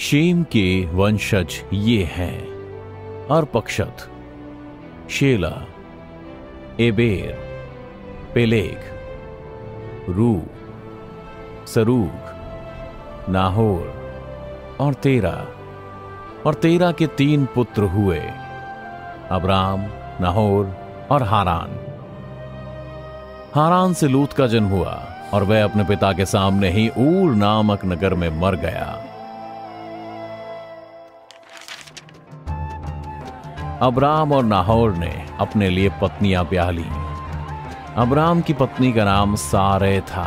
Shem के वंशज ये हैं: अर्पक्षद, शेला, एबेर, पेलेग, रू, सरूग, नाहोर और तेरा। और तेरा के 3 पुत्र हुए, अब्राम, नाहोर और हारान। हारान से लूत का जन्म हुआ और वह अपने पिता के सामने ही ऊर नामक नगर में मर गया। अब्राम और नाहोर ने अपने लिए पत्नियां ब्याह ली। अब्राम की पत्नी का नाम सारे था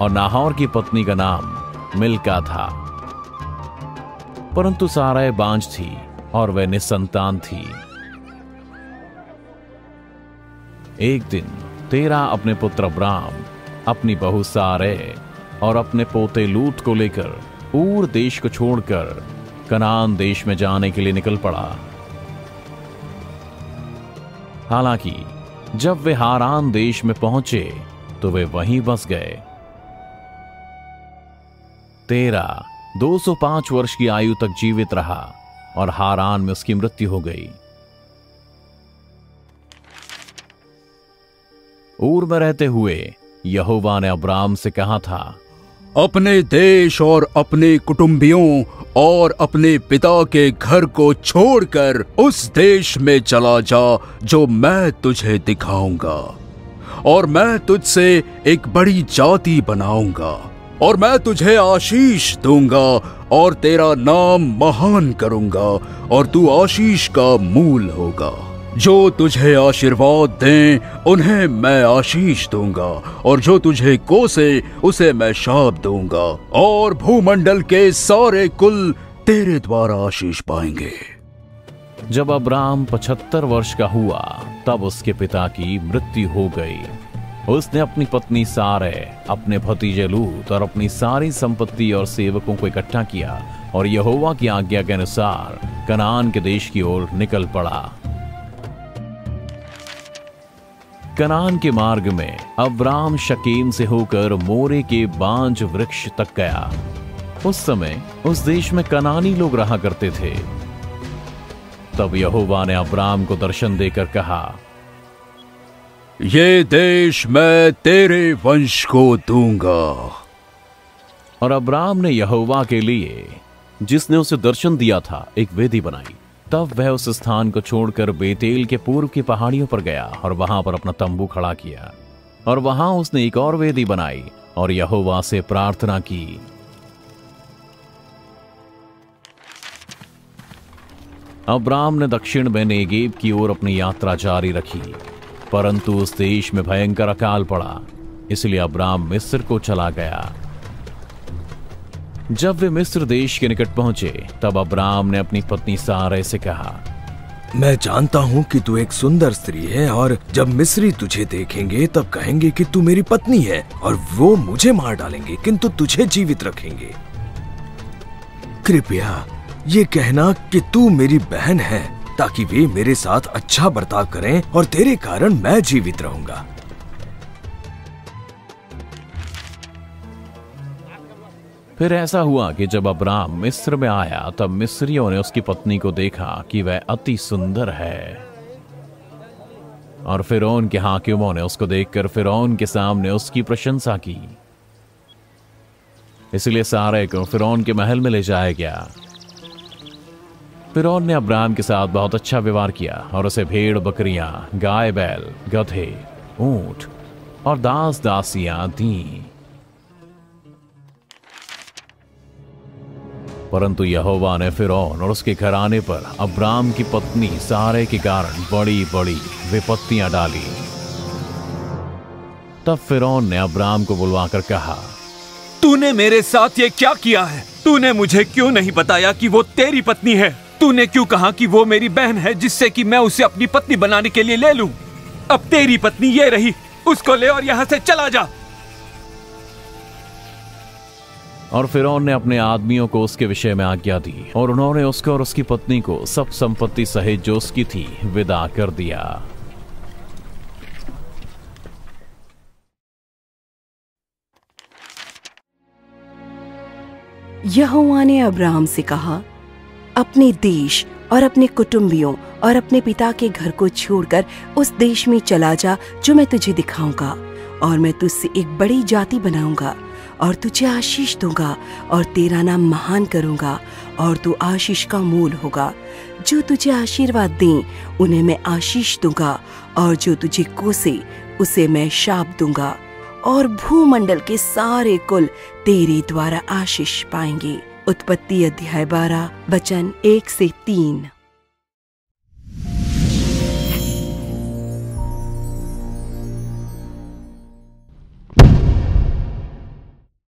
और नाहोर की पत्नी का नाम मिल्का था। परंतु सारै बांझ थी और वह निसंतान थी। एक दिन तेरा अपने पुत्र अब्राम, अपनी बहू सारै और अपने पोते लूत को लेकर ऊर देश को छोड़कर कनान देश में जाने के लिए निकल पड़ा। हालांकि जब वे हारान देश में पहुंचे तो वे वहीं बस गए। तेरा 205 वर्ष की आयु तक जीवित रहा और हारान में उसकी मृत्यु हो गई। ऊर में रहते हुए यहोवा ने अब्राम से कहा था, अपने देश और अपने कुटुंबियों और अपने पिता के घर को छोड़कर उस देश में चला जा जो मैं तुझे दिखाऊंगा, और मैं तुझसे एक बड़ी जाति बनाऊंगा, और मैं तुझे आशीष दूंगा और तेरा नाम महान करूंगा, और तू आशीष का मूल होगा। जो तुझे आशीर्वाद दें उन्हें मैं आशीष दूंगा, और जो तुझे कोसे उसे मैं शाप दूंगा, और भूमंडल के सारे कुल तेरे द्वारा आशीष पाएंगे। जब अब्राम 75 वर्ष का हुआ तब उसके पिता की मृत्यु हो गई। उसने अपनी पत्नी सारै, अपने भतीजे लूत और अपनी सारी संपत्ति और सेवकों को इकट्ठा किया और यहोवा की आज्ञा के अनुसार कनान के देश की ओर निकल पड़ा। कनान के मार्ग में अब्राम शकीम से होकर मोरे के बांज वृक्ष तक गया। उस समय उस देश में कनानी लोग रहा करते थे। तब यहोवा ने अब्राम को दर्शन देकर कहा, ये देश मैं तेरे वंश को दूंगा। और अब्राम ने यहोवा के लिए, जिसने उसे दर्शन दिया था, एक वेदी बनाई। तब वह उस स्थान को छोड़कर बेतेल के पूर्व की पहाड़ियों पर गया और वहां पर अपना तंबू खड़ा किया। और वहां उसने एक और वेदी बनाई और यहोवा से प्रार्थना की। अब्राम ने दक्षिण में नेगेब की ओर अपनी यात्रा जारी रखी, परंतु उस देश में भयंकर अकाल पड़ा, इसलिए अब्राम मिस्र को चला गया। जब वे मिस्र देश के निकट पहुंचे तब अब्राम ने अपनी पत्नी सारै से कहा, मैं जानता हूँ कि तू एक सुंदर स्त्री है, और जब मिस्री तुझे देखेंगे तब कहेंगे कि तू मेरी पत्नी है, और वो मुझे मार डालेंगे किंतु तुझे जीवित रखेंगे। कृपया ये कहना कि तू मेरी बहन है, ताकि वे मेरे साथ अच्छा बर्ताव करें और तेरे कारण मैं जीवित रहूंगा। फिर ऐसा हुआ कि जब अब्राम मिस्र में आया तब मिस्रियों ने उसकी पत्नी को देखा कि वह अति सुंदर है, और फिरौन के हाकिमों ने उसको देखकर फिरौन के सामने उसकी प्रशंसा की। इसलिए सारै को फिरौन के महल में ले जाया गया। फिरौन ने अब्राम के साथ बहुत अच्छा व्यवहार किया और उसे भेड़ बकरियां, गाय बैल, गधे, ऊंट और दास दासियां दी। परंतु यहोवा ने फिरौन और उसके घराने पर अब्राम की पत्नी सारै के कारण बड़ी बड़ी विपत्तियां डाली। तब फिरौन ने अब्राम को बुलवाकर कहा, तूने मेरे साथ ये क्या किया है? तूने मुझे क्यों नहीं बताया कि वो तेरी पत्नी है? तूने क्यों कहा कि वो मेरी बहन है, जिससे कि मैं उसे अपनी पत्नी बनाने के लिए ले लूं? अब तेरी पत्नी ये रही, उसको ले और यहां से चला जा। और फिरौन ने अपने आदमियों को उसके विषय में आज्ञा दी और उन्होंने उसको और उसकी पत्नी को सब संपत्ति सहित जो उसकी थी विदा कर दिया। यहोवा ने अब्राहम से कहा, अपने देश और अपने कुटुंबियों और अपने पिता के घर को छोड़कर उस देश में चला जा जो मैं तुझे दिखाऊंगा, और मैं तुझसे एक बड़ी जाति बनाऊंगा और तुझे आशीष दूंगा और तेरा नाम महान करूंगा और तू आशीष का मूल होगा। जो तुझे आशीर्वाद दें उन्हें मैं आशीष दूंगा, और जो तुझे कोसे उसे मैं शाप दूंगा, और भूमंडल के सारे कुल तेरे द्वारा आशीष पाएंगे। उत्पत्ति अध्याय 12 वचन 1 से 3।